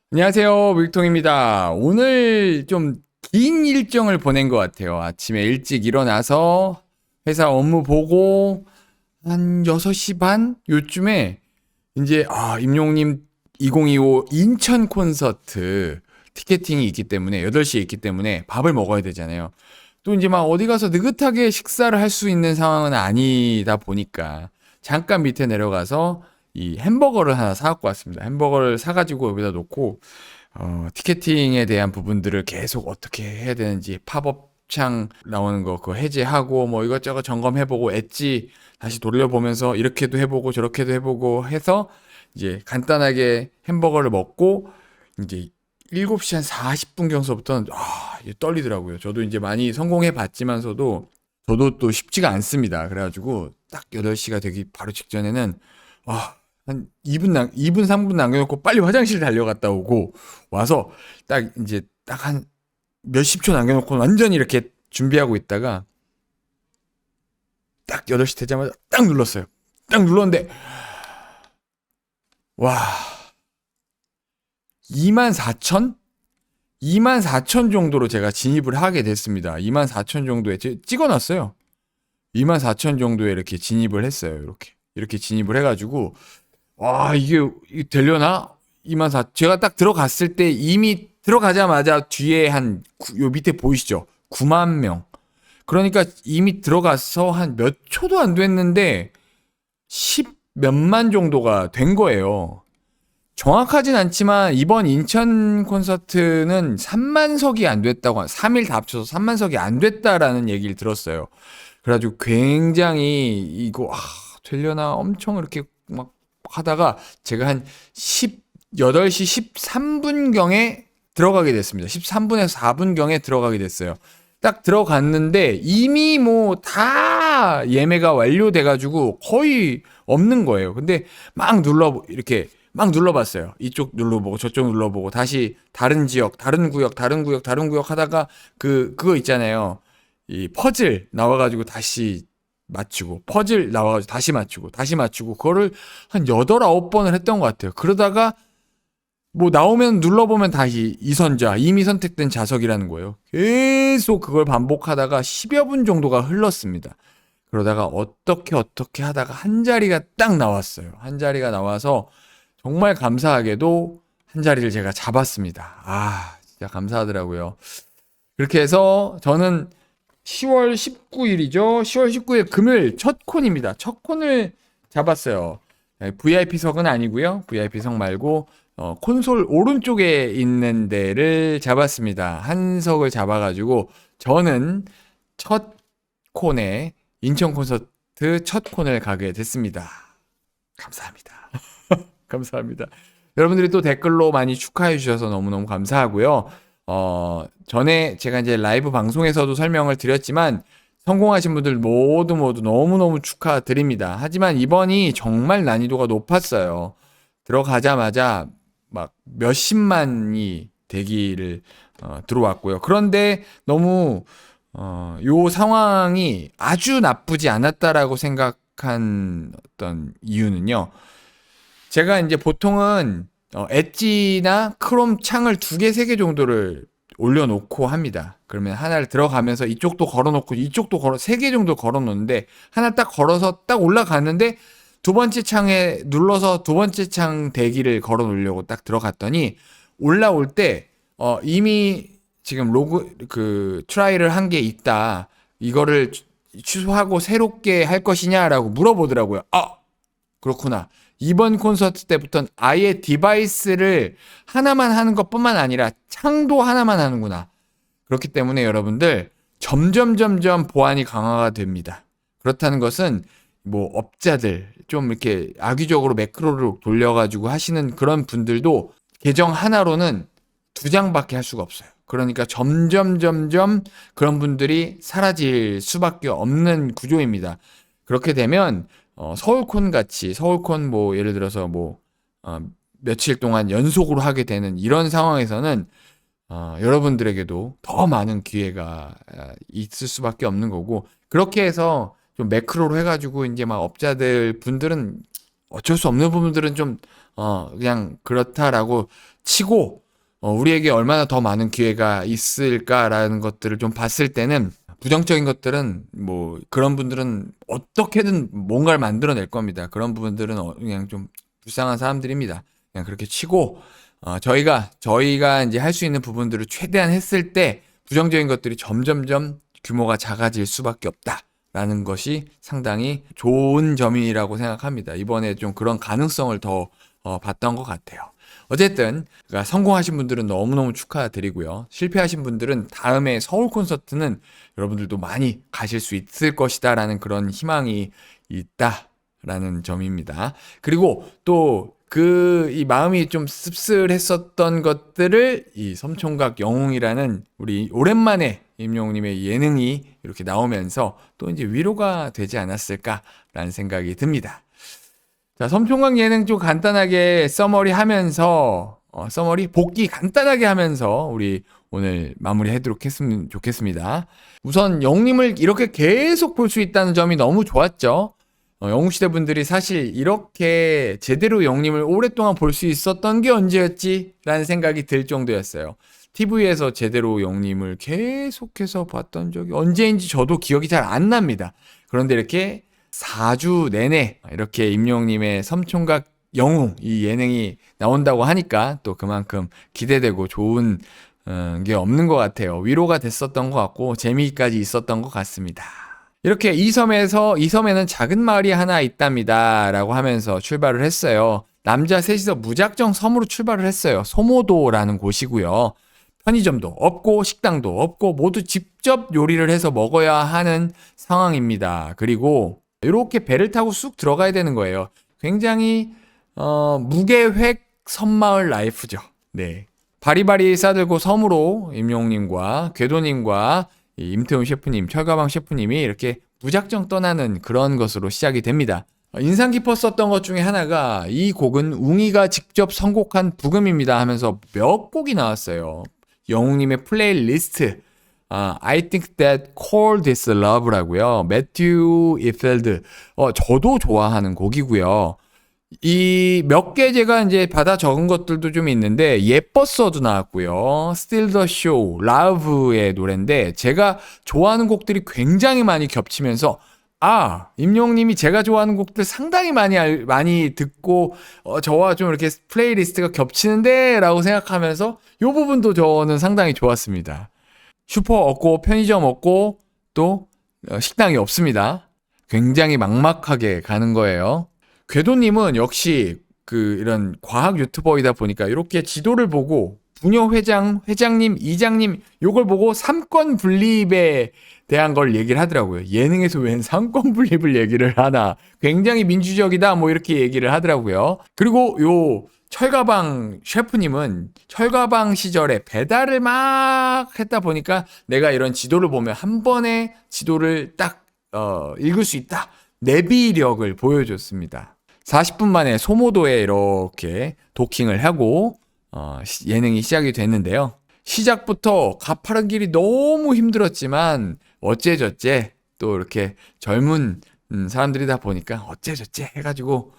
안녕하세요. 윌통입니다. 오늘 좀 긴 일정을 보낸 것 같아요. 아침에 일찍 일어나서 회사 업무 보고 한 6시 반 요쯤에 이제 임용님 2025 인천 콘서트 티켓팅이 있기 때문에 8시에 있기 때문에 밥을 먹어야 되잖아요. 또 이제 막 어디 가서 느긋하게 식사를 할 수 있는 상황은 아니다 보니까 잠깐 밑에 내려가서 이 햄버거를 하나 사갖고 왔습니다. 햄버거를 사가지고 여기다 놓고 티켓팅에 대한 부분들을 계속 어떻게 해야 되는지 팝업창 나오는 거 그거 해제하고 뭐 이것저것 점검해보고 엣지 다시 돌려보면서 이렇게도 해보고 저렇게도 해보고 해서 이제 간단하게 햄버거를 먹고 이제 7시 한 40분 경서부터는 이제 떨리더라고요. 저도 이제 많이 성공해 봤지만서도 저도 또 쉽지가 않습니다. 그래가지고 딱 8시가 되기 바로 직전에는 한 2분 3분 남겨놓고 빨리 화장실 달려갔다 오고 와서 딱 이제 딱 한 몇십 초 남겨놓고 완전히 이렇게 준비하고 있다가 딱 8시 되자마자 딱 눌렀어요. 딱 눌렀는데 와 24,000? 24,000 정도로 제가 진입을 하게 됐습니다. 24,000 정도에 찍어놨어요. 24,000 정도에 이렇게 진입을 했어요. 이렇게 진입을 해가지고 이게 되려나? 24,000 제가 딱 들어갔을 때 이미 들어가자마자 뒤에 요 밑에 보이시죠? 9만 명. 그러니까 이미 들어가서 한 몇 초도 안 됐는데 10 몇만 정도가 된 거예요. 정확하진 않지만 이번 인천 콘서트는 3만 석이 안 됐다고 3일 다 합쳐서 3만 석이 안 됐다라는 얘기를 들었어요. 그래가지고 굉장히 이거 되려나 엄청 이렇게 막 하다가 제가 한 8시 13분경에 들어가게 됐습니다. 13분에서 4분경에 들어가게 됐어요. 딱 들어갔는데 이미 뭐 다 예매가 완료돼가지고 거의 없는 거예요. 근데 이렇게 막 눌러봤어요. 이쪽 눌러보고 저쪽 눌러보고 다시 다른 지역, 다른 구역 하다가 그거 있잖아요. 이 퍼즐 나와가지고 다시 맞추고 퍼즐 나와가지고 다시 맞추고 그거를 한 8, 9번을 했던 것 같아요. 그러다가 뭐 나오면 눌러보면 다시 이선자 이미 선택된 자석이라는 거예요. 계속 그걸 반복하다가 10여 분 정도가 흘렀습니다. 그러다가 어떻게 하다가 한 자리가 딱 나왔어요. 한 자리가 나와서 정말 감사하게도 한 자리를 제가 잡았습니다. 진짜 감사하더라고요. 그렇게 해서 저는 10월 19일이죠. 10월 19일 금요일 첫 콘입니다. 첫 콘을 잡았어요. VIP석은 아니고요. VIP석 말고 콘솔 오른쪽에 있는 데를 잡았습니다. 한 석을 잡아가지고 저는 첫 콘에 인천 콘서트 첫 콘을 가게 됐습니다. 감사합니다. 감사합니다. 여러분들이 또 댓글로 많이 축하해 주셔서 너무너무 감사하고요. 전에 제가 이제 라이브 방송에서도 설명을 드렸지만 성공하신 분들 모두 너무너무 축하드립니다. 하지만 이번이 정말 난이도가 높았어요. 들어가자마자 막 몇십만이 대기를 들어왔고요. 그런데 너무 요 상황이 아주 나쁘지 않았다라고 생각한 어떤 이유는요. 제가 이제 보통은 엣지나 크롬 창을 2개, 3개 정도를 올려놓고 합니다. 그러면 하나를 들어가면서 이쪽도 걸어놓고 이쪽도 3개 정도 걸어놓는데 하나 딱 걸어서 딱 올라갔는데 두 번째 창에 눌러서 두 번째 창 대기를 걸어놓으려고 딱 들어갔더니 올라올 때 이미 지금 트라이를 한 게 있다. 이거를 취소하고 새롭게 할 것이냐라고 물어보더라고요. 그렇구나. 이번 콘서트 때부터는 아예 디바이스를 하나만 하는 것뿐만 아니라 창도 하나만 하는구나. 그렇기 때문에 여러분들 점점 보안이 강화가 됩니다. 그렇다는 것은 뭐 업자들 좀 이렇게 악의적으로 매크로를 돌려가지고 하시는 그런 분들도 계정 하나로는 2장밖에 할 수가 없어요. 그러니까 점점 그런 분들이 사라질 수밖에 없는 구조입니다. 그렇게 되면 서울콘 같이 서울콘 뭐 예를 들어서 며칠 동안 연속으로 하게 되는 이런 상황에서는 여러분들에게도 더 많은 기회가 있을 수밖에 없는 거고 그렇게 해서 좀 매크로로 해가지고 이제 막 업자들 분들은 어쩔 수 없는 부분들은 좀 그냥 그렇다라고 치고, 우리에게 얼마나 더 많은 기회가 있을까라는 것들을 좀 봤을 때는, 부정적인 것들은 뭐 그런 분들은 어떻게든 뭔가를 만들어낼 겁니다. 그런 부분들은 그냥 좀 불쌍한 사람들입니다. 그냥 그렇게 치고, 저희가 이제 할 수 있는 부분들을 최대한 했을 때 부정적인 것들이 점점점 규모가 작아질 수밖에 없다라는 것이 상당히 좋은 점이라고 생각합니다. 이번에 좀 그런 가능성을 더 봤던 것 같아요. 어쨌든 그러니까 성공하신 분들은 너무너무 축하드리고요. 실패하신 분들은 다음에 서울 콘서트는 여러분들도 많이 가실 수 있을 것이다라는 그런 희망이 있다라는 점입니다. 그리고 또 이 마음이 좀 씁쓸했었던 것들을 이 섬총각 영웅이라는 우리 오랜만에 임영웅님의 예능이 이렇게 나오면서 또 이제 위로가 되지 않았을까라는 생각이 듭니다. 자, 섬총각 예능 좀 간단하게 써머리 하면서, 써머리 복귀 간단하게 하면서 우리 오늘 마무리 하도록 했으면 좋겠습니다. 우선 영웅님을 이렇게 계속 볼 수 있다는 점이 너무 좋았죠. 영웅시대 분들이 사실 이렇게 제대로 영웅님을 오랫동안 볼 수 있었던 게 언제였지? 라는 생각이 들 정도였어요. TV에서 제대로 영웅님을 계속해서 봤던 적이 언제인지 저도 기억이 잘 안 납니다. 그런데 이렇게 4주 내내 이렇게 임영웅님의 섬총각 영웅 이 예능이 나온다고 하니까 또 그만큼 기대되고 좋은 게 없는 것 같아요. 위로가 됐었던 것 같고 재미까지 있었던 것 같습니다. 이렇게 이 섬에는 작은 마을이 하나 있답니다 라고 하면서 출발을 했어요. 남자 셋이서 무작정 섬으로 출발을 했어요. 소모도라는 곳이고요. 편의점도 없고 식당도 없고 모두 직접 요리를 해서 먹어야 하는 상황입니다. 그리고 이렇게 배를 타고 쑥 들어가야 되는 거예요. 굉장히 무계획 섬마을 라이프죠. 네. 바리바리 싸들고 섬으로 임영웅님과 궤도님과 임태훈 셰프님, 철가방 셰프님이 이렇게 무작정 떠나는 그런 것으로 시작이 됩니다. 인상 깊었었던 것 중에 하나가 이 곡은 웅이가 직접 선곡한 부금입니다 하면서 몇 곡이 나왔어요. 영웅님의 플레이리스트 I think that cold is love라고요. 매튜 이펠드. 저도 좋아하는 곡이고요. 이 몇 개 제가 이제 받아 적은 것들도 좀 있는데 예뻤어도 나왔고요. Still the Show, Love의 노래인데 제가 좋아하는 곡들이 굉장히 많이 겹치면서 임영웅님이 제가 좋아하는 곡들 상당히 많이 듣고 저와 좀 이렇게 플레이리스트가 겹치는데 라고 생각하면서 이 부분도 저는 상당히 좋았습니다. 슈퍼 없고 편의점 없고 또 식당이 없습니다. 굉장히 막막하게 가는 거예요. 궤도님은 역시 이런 과학 유튜버이다 보니까 이렇게 지도를 보고 부녀 회장님, 이장님 요걸 보고 삼권 분립에 대한 걸 얘기를 하더라고요. 예능에서 웬 삼권 분립을 얘기를 하나. 굉장히 민주적이다 뭐 이렇게 얘기를 하더라고요. 그리고 요 철가방 셰프님은 철가방 시절에 배달을 막 했다 보니까 내가 이런 지도를 보면 한 번에 지도를 딱 읽을 수 있다. 내비력을 보여줬습니다. 40분 만에 소모도에 이렇게 도킹을 하고 예능이 시작이 됐는데요. 시작부터 가파른 길이 너무 힘들었지만 어째저째 또 이렇게 젊은 사람들이다 보니까 어째저째 해가지고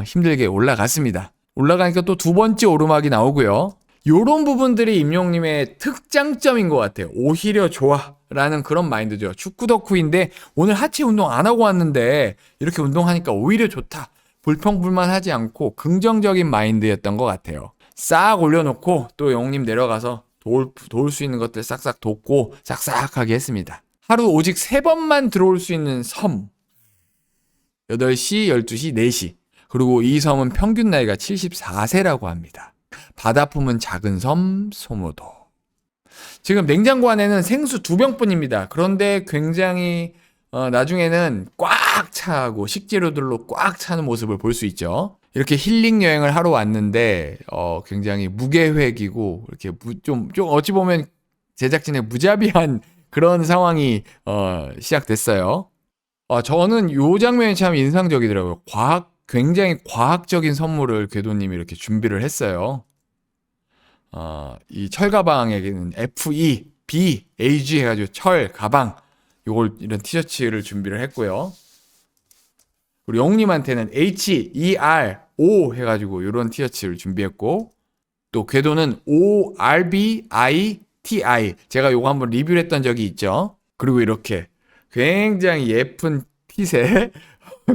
힘들게 올라갔습니다. 올라가니까 또 두 번째 오르막이 나오고요. 요런 부분들이 임영웅님의 특장점인 것 같아요. 오히려 좋아 라는 그런 마인드죠. 축구 덕후인데 오늘 하체 운동 안 하고 왔는데 이렇게 운동하니까 오히려 좋다. 불평불만하지 않고 긍정적인 마인드였던 것 같아요. 싹 올려놓고 또 영웅님 내려가서 도울 수 있는 것들 싹싹 돕고 싹싹하게 했습니다. 하루 오직 3번만 들어올 수 있는 섬. 8시, 12시, 4시. 그리고 이 섬은 평균 나이가 74세라고 합니다. 바다 품은 작은 섬 소모도. 지금 냉장고 안에는 생수 2병뿐입니다. 그런데 굉장히 나중에는 꽉 차고 식재료들로 꽉 차는 모습을 볼 수 있죠. 이렇게 힐링 여행을 하러 왔는데 굉장히 무계획이고 이렇게 좀 어찌 보면 제작진의 무자비한 그런 상황이 시작됐어요. 저는 이 장면이 참 인상적이더라고요. 굉장히 과학적인 선물을 궤도님이 이렇게 준비를 했어요. 이 철가방에게는 FE, B, AG 해가지고 철가방 이런 티셔츠를 준비를 했고요. 그리고 영웅님한테는 HER, O 해가지고 이런 티셔츠를 준비했고, 또 궤도는 ORBITI. 제가 요거 한번 리뷰를 했던 적이 있죠. 그리고 이렇게 굉장히 예쁜 핏의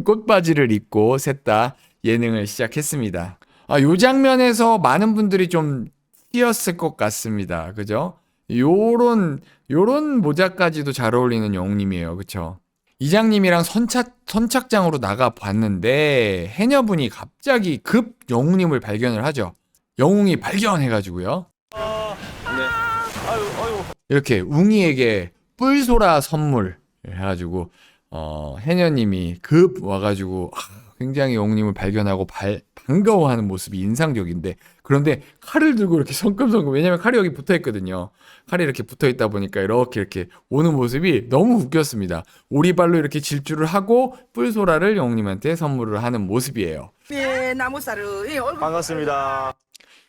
꽃바지를 입고 셋 다 예능을 시작했습니다. 요 장면에서 많은 분들이 좀 튀었을 것 같습니다. 그죠? 요런 모자까지도 잘 어울리는 영웅님이에요. 그쵸? 이장님이랑 선착장으로 나가 봤는데 해녀분이 갑자기 급 영웅님을 발견을 하죠. 영웅이 발견해가지고요. 이렇게 웅이에게 뿔소라 선물 해가지고 해녀님이 급 와가지고 굉장히 영웅님을 발견하고 반가워하는 모습이 인상적인데, 그런데 칼을 들고 이렇게 성큼성큼, 왜냐면 칼이 여기 붙어있거든요. 칼이 이렇게 붙어있다 보니까 이렇게 오는 모습이 너무 웃겼습니다. 오리발로 이렇게 질주를 하고 뿔소라를 영웅님한테 선물을 하는 모습이에요. 네, 나무살을 반갑습니다.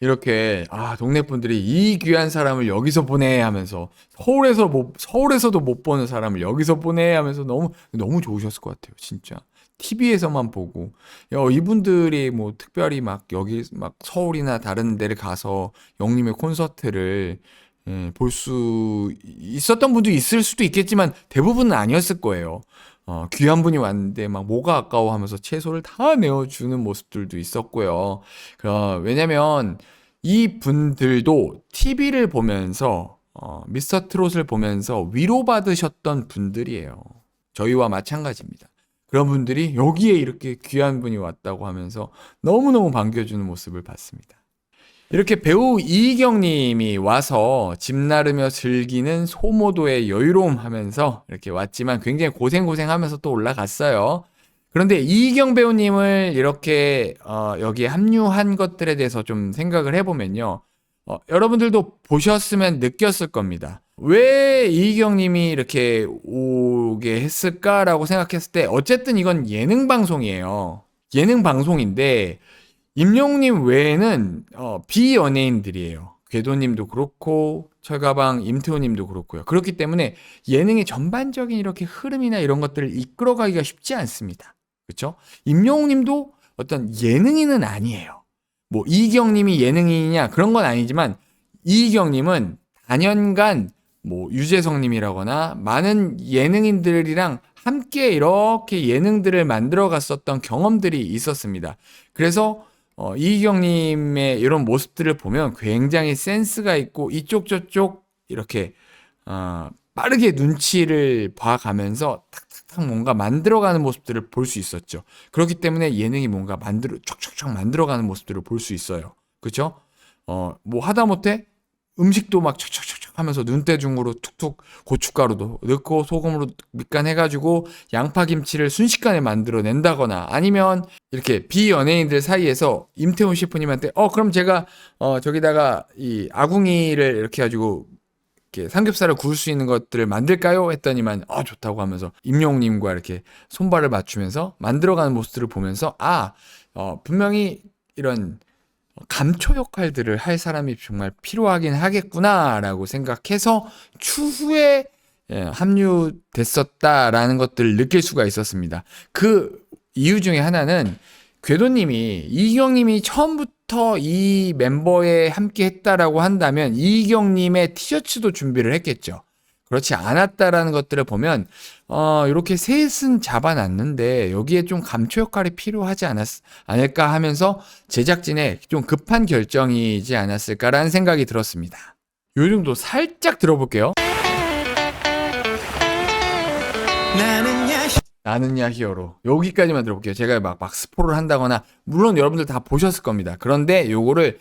이렇게 동네 분들이 이 귀한 사람을 여기서 보내 하면서, 서울에서도 못 보는 사람을 여기서 보내 하면서 너무 좋으셨을 것 같아요. 진짜 TV에서만 보고 이분들이 뭐 특별히 막 여기 막 서울이나 다른 데를 가서 영님의 콘서트를 볼 수 있었던 분도 있을 수도 있겠지만 대부분은 아니었을 거예요. 귀한 분이 왔는데 막 뭐가 아까워 하면서 채소를 다 내어주는 모습들도 있었고요. 왜냐면 이 분들도 TV를 보면서 미스터 트롯을 보면서 위로받으셨던 분들이에요. 저희와 마찬가지입니다. 그런 분들이 여기에 이렇게 귀한 분이 왔다고 하면서 너무너무 반겨주는 모습을 봤습니다. 이렇게 배우 이희경 님이 와서 집 나르며 즐기는 소모도의 여유로움 하면서 이렇게 왔지만 굉장히 고생하면서 또 올라갔어요. 그런데 이희경 배우님을 이렇게 여기에 합류한 것들에 대해서 좀 생각을 해보면요. 여러분들도 보셨으면 느꼈을 겁니다. 왜 이희경 님이 이렇게 오게 했을까라고 생각했을 때, 어쨌든 이건 예능 방송이에요. 예능 방송인데 임영웅님 외에는 비연예인들이에요. 궤도님도 그렇고 철가방 임태호님도 그렇고요. 그렇기 때문에 예능의 전반적인 이렇게 흐름이나 이런 것들을 이끌어가기가 쉽지 않습니다. 그렇죠? 임영웅님도 어떤 예능인은 아니에요. 뭐 이희경님이 예능인이냐 그런 건 아니지만, 이희경님은 단연간 뭐 유재석님이라거나 많은 예능인들이랑 함께 이렇게 예능들을 만들어 갔었던 경험들이 있었습니다. 그래서 이희경님의 이런 모습들을 보면 굉장히 센스가 있고 이쪽 저쪽 이렇게 빠르게 눈치를 봐가면서 탁탁탁 뭔가 만들어가는 모습들을 볼 수 있었죠. 그렇기 때문에 예능이 뭔가 촉촉촉 만들어가는 모습들을 볼 수 있어요. 그렇죠? 뭐 하다못해 음식도 막 촉촉촉촉 하면서 눈대중으로 툭툭 고춧가루도 넣고 소금으로 밑간해가지고 양파김치를 순식간에 만들어낸다거나, 아니면 이렇게 비연예인들 사이에서 임태훈 셰프님한테 그럼 제가 저기다가 이 아궁이를 이렇게 가지고 이렇게 삼겹살을 구울 수 있는 것들을 만들까요? 했더니만 좋다고 하면서 임영웅님과 이렇게 손발을 맞추면서 만들어가는 모습들을 보면서 분명히 이런 감초 역할들을 할 사람이 정말 필요하긴 하겠구나라고 생각해서 추후에 합류됐었다라는 것들을 느낄 수가 있었습니다. 그 이유 중에 하나는 궤도님이, 이희경님이 처음부터 이 멤버에 함께 했다라고 한다면 이희경님의 티셔츠도 준비를 했겠죠. 그렇지 않았다라는 것들을 보면 이렇게 셋은 잡아놨는데 여기에 좀 감초 역할이 필요하지 않을까 하면서 제작진의 좀 급한 결정이지 않았을까라는 생각이 들었습니다. 요 정도 살짝 들어볼게요. 나는야 히어로, 여기까지만 들어볼게요. 제가 막 스포를 한다거나, 물론 여러분들 다 보셨을 겁니다. 그런데 요거를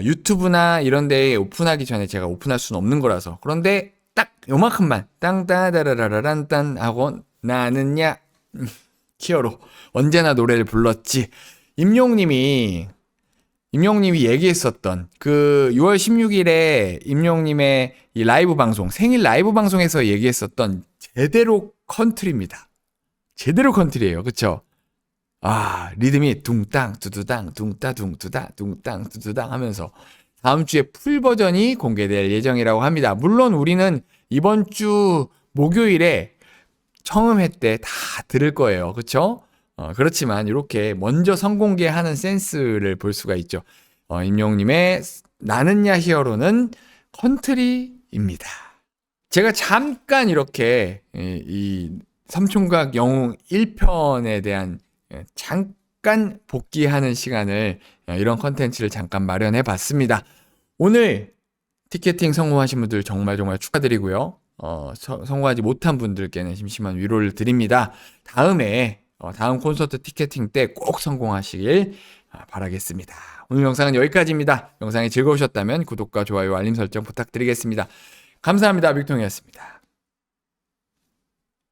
유튜브나 이런 데에 오픈하기 전에 제가 오픈할 수는 없는 거라서, 그런데 딱 요만큼만 땅따다라라란딴 하고 나는야 히어로 언제나 노래를 불렀지. 임영웅님이 얘기했었던 그 6월 16일에 임영웅님의 이 라이브 방송, 생일 라이브 방송에서 얘기했었던 제대로 컨트리입니다. 제대로 컨트리예요. 그쵸? 리듬이 둥땅 두두당 둥따 둥두다 둥땅 두두당 하면서 다음 주에 풀 버전이 공개될 예정이라고 합니다. 물론 우리는 이번 주 목요일에 청음회 때 다 들을 거예요. 그쵸? 그렇지만 이렇게 먼저 선공개하는 센스를 볼 수가 있죠. 임영웅님의 나는야 히어로는 컨트리입니다. 제가 잠깐 이렇게 이 삼총각 영웅 1편에 대한 잠깐 복귀하는 시간을 이런 컨텐츠를 잠깐 마련해 봤습니다. 오늘 티켓팅 성공하신 분들 정말 축하드리고요. 성공하지 못한 분들께는 심심한 위로를 드립니다. 다음 콘서트 티켓팅 때 꼭 성공하시길 바라겠습니다. 오늘 영상은 여기까지입니다. 영상이 즐거우셨다면 구독과 좋아요, 알림 설정 부탁드리겠습니다. 감사합니다. 빅통이었습니다.